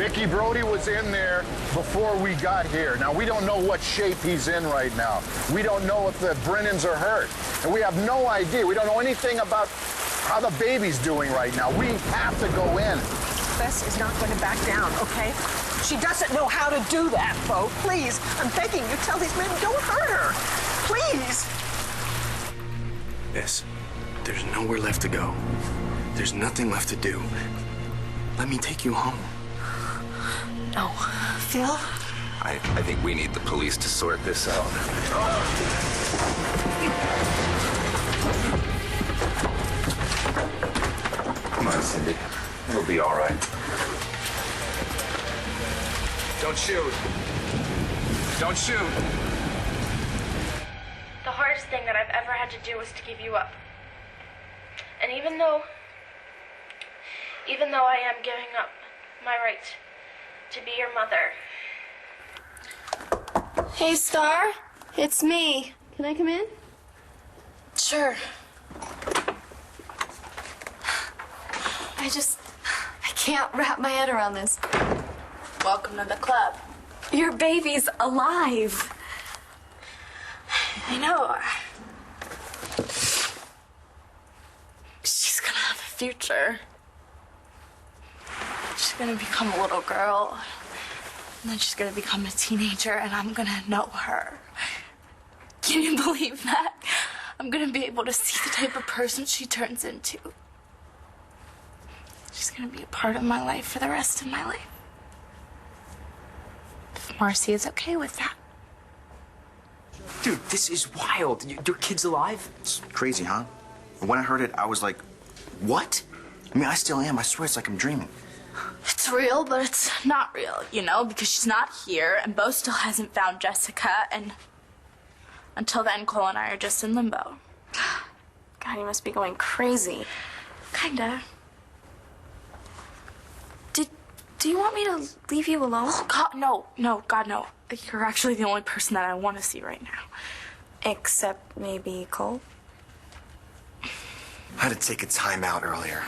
Viki, Brody was in there before we got here. Now, we don't know what shape he's in right now. We don't know if the Brennans are hurt. And we have no idea. We don't know anything about how the baby's doing right now. We have to go in. Bess is not going to back down, okay? She doesn't know how to do that, Bo. Please, I'm begging you, tell these men, don't hurt her. Please. Bess, there's nowhere left to go. There's nothing left to do. Let me take you home. No. Phil? I think we need the police to sort this out. Come on, Cindy. It'll be all right. Don't shoot. Don't shoot. The hardest thing that I've ever had to do was to give you up. And even though I am giving up my right to be your mother. Hey, Starr. It's me. Can I come in? Sure. I can't wrap my head around this. Welcome to the club. Your baby's alive. I know. She's gonna have a future. She's gonna become a little girl. And then she's gonna become a teenager, and I'm gonna know her. Can you believe that? I'm gonna be able to see the type of person she turns into. She's gonna be a part of my life for the rest of my life. If Marcie is okay with that. Dude, this is wild. Your kid's alive? It's crazy, huh? When I heard it, I was like, what? I mean, I still am. I swear it's like I'm dreaming. It's real, but it's not real, you know, because she's not here, and Bo still hasn't found Jessica, and until then, Cole and I are just in limbo. God, you must be going crazy. Kinda. Do you want me to leave you alone? Oh, God, no, God, no. You're actually the only person that I want to see right now. Except maybe Cole? I had to take a time out earlier.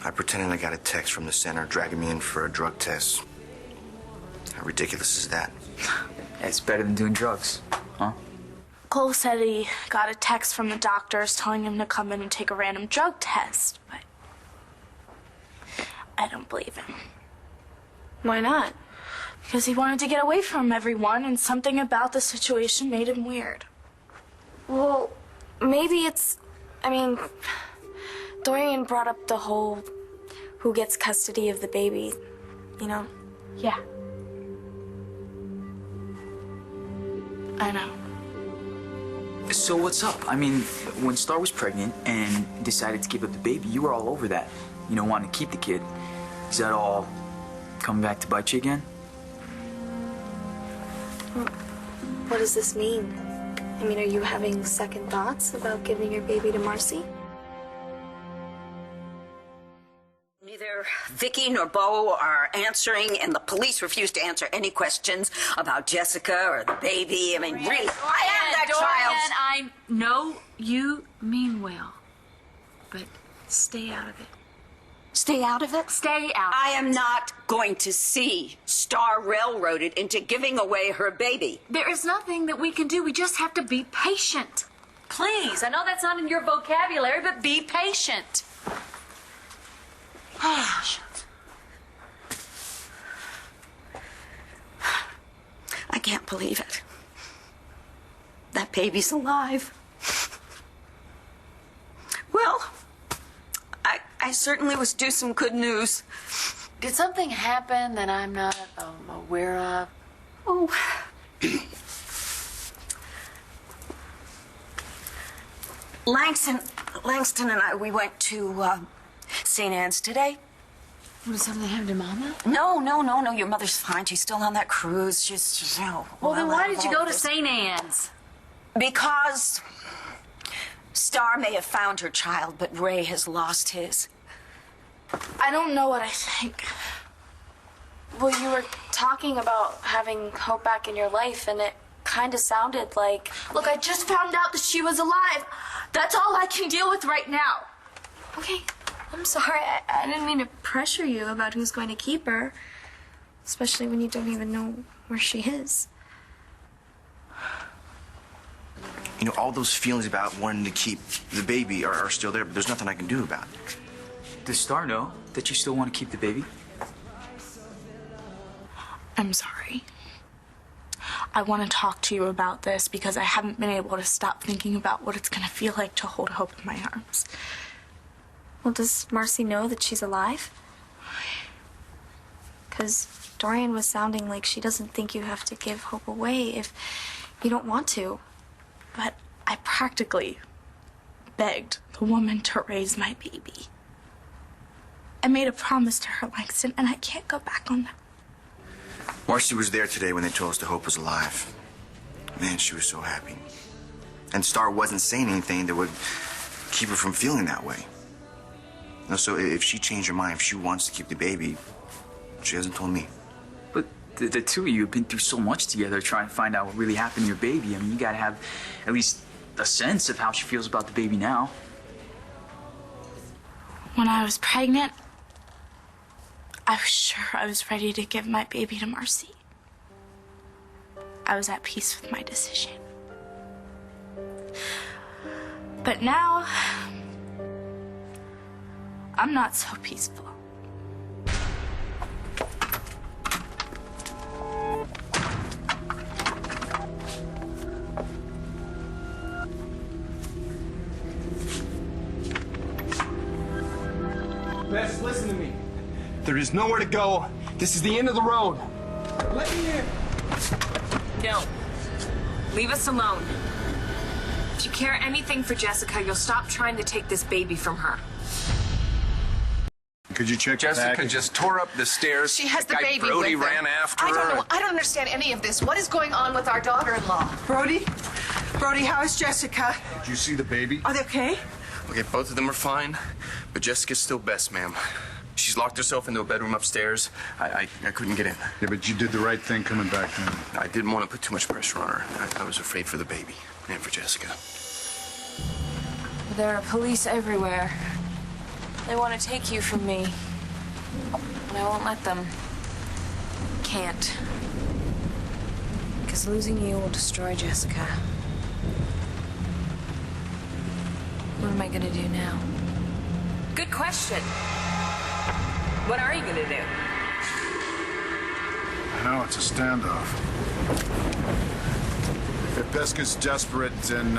I pretended I got a text from the center dragging me in for a drug test. How ridiculous is that? It's better than doing drugs, huh? Cole said he got a text from the doctors telling him to come in and take a random drug test, but I don't believe him. Why not? Because he wanted to get away from everyone, and something about the situation made him weird. Well, maybe Dorian brought up the whole who gets custody of the baby, you know? Yeah. I know. So what's up? I mean, when Starr was pregnant and decided to give up the baby, you were all over that. You know, wanting to keep the kid. Is that all coming back to bite you again? What does this mean? I mean, are you having second thoughts about giving your baby to Marcie? Neither Viki nor Bo are answering, and the police refuse to answer any questions about Jessica or the baby. I mean, really, I am that child. I know you mean well, but stay out of it. Stay out of it? Stay out. I am not going to see Starr railroaded into giving away her baby. There is nothing that we can do. We just have to be patient. Please, I know that's not in your vocabulary, but be patient. I can't believe it. That baby's alive. Well, I certainly was due some good news. Did something happen that I'm not aware of? Oh. Langston and I, we went to St. Anne's today. Did something happen to Mama? No. Your mother's fine. She's still on that cruise. She's you know. Well, then why did you go to St. Anne's? Because Starr may have found her child, but Ray has lost his. I don't know what I think. Well, you were talking about having hope back in your life, and it kind of sounded like... Look, I just found out that she was alive. That's all I can deal with right now. Okay, I'm sorry. I didn't mean to pressure you about who's going to keep her. especially when you don't even know where she is. You know, all those feelings about wanting to keep the baby are still there, but there's nothing I can do about it. Does Starr know that you still want to keep the baby? I'm sorry. I want to talk to you about this because I haven't been able to stop thinking about what it's going to feel like to hold Hope in my arms. Well, does Marcie know that she's alive? Because Dorian was sounding like she doesn't think you have to give Hope away if you don't want to. But I practically begged the woman to raise my baby. I made a promise to her, Langston, and I can't go back on that. Marcie was there today when they told us that Hope was alive. Man, she was so happy. And Starr wasn't saying anything that would keep her from feeling that way. You know, so if she changed her mind, if she wants to keep the baby, she hasn't told me. But the two of you have been through so much together trying to find out what really happened to your baby. I mean, you gotta have at least a sense of how she feels about the baby now. When I was pregnant, I was sure I was ready to give my baby to Marcie. I was at peace with my decision. But now, I'm not so peaceful. Bess, listen to me. There is nowhere to go. This is the end of the road. Let me in. No. Leave us alone. If you care anything for Jessica, you'll stop trying to take this baby from her. Could you check Jessica just tore up the stairs. She has the Guy baby Brody with her. ran after I don't her. know. I don't understand any of this. What is going on with our daughter-in-law? Brody? Brody, how is Jessica? Did you see the baby? Are they okay? Okay, both of them are fine, but Jessica's still Bess, ma'am. She's locked herself into a bedroom upstairs. I couldn't get in. Yeah, but you did the right thing coming back then. I didn't want to put too much pressure on her. I was afraid for the baby and for Jessica. There are police everywhere. They want to take you from me. And I won't let them. Can't. Because losing you will destroy Jessica. What am I gonna do now? Good question. What are you gonna do? I know, it's a standoff. If Bess gets desperate and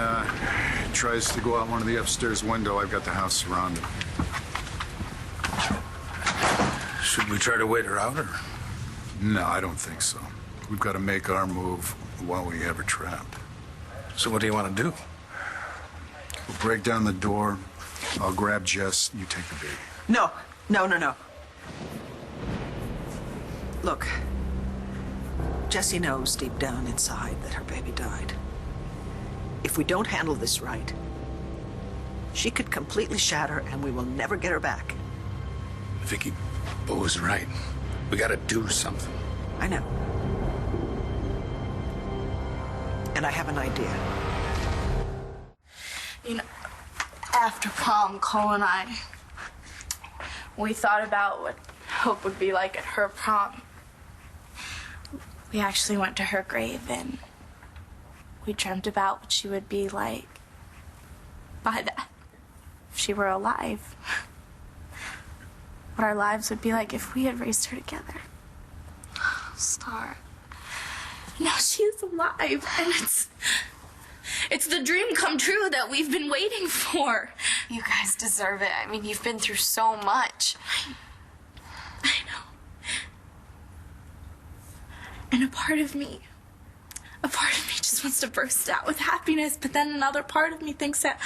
tries to go out one of the upstairs window, I've got the house surrounded. Should we try to wait her out, or? No, I don't think so. We've got to make our move while we have her trapped. So what do you want to do? We'll break down the door. I'll grab Jess. You take the baby. No. No. Look, Jessie knows deep down inside that her baby died. If we don't handle this right, she could completely shatter and we will never get her back. Viki, Bo was right. We gotta do something. I know. And I have an idea. You know, after prom, Cole and I, we thought about what Hope would be like at her prom. We actually went to her grave and we dreamt about what she would be like by that, if she were alive. What our lives would be like if we had raised her together. Starr. Now she's alive, and it's the dream come true that we've been waiting for. You guys deserve it. I mean, you've been through so much. I know. And a part of me just wants to burst out with happiness, but then another part of me thinks that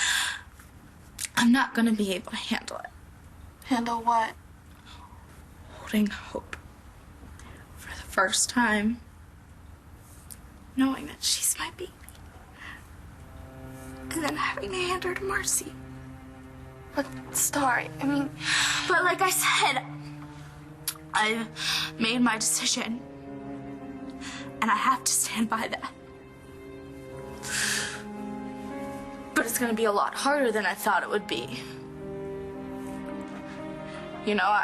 I'm not going to be able to handle it. Handle what? Holding Hope for the first time, knowing that she's my baby, and then having to hand her to Marcie. But Starr, I mean... But like I said, I made my decision, and I have to stand by that. But it's gonna be a lot harder than I thought it would be. You know,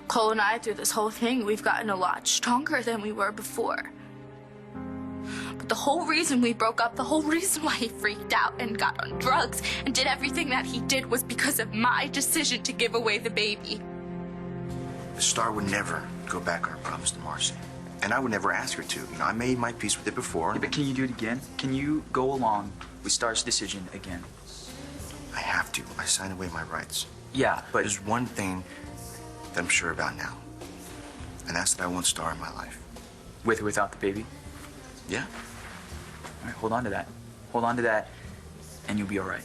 Cole and I, through this whole thing, we've gotten a lot stronger than we were before. But the whole reason we broke up, the whole reason why he freaked out and got on drugs and did everything that he did was because of my decision to give away the baby. Starr would never go back on her promise to Marcie. And I would never ask her to. I made my peace with it before. Yeah, but can you do it again? Can you go along with Starr's decision again? I have to. I signed away my rights. Yeah, but... There's one thing that I'm sure about now. And that's that I want Starr in my life. With or without the baby? Yeah. All right, hold on to that. Hold on to that, and you'll be all right.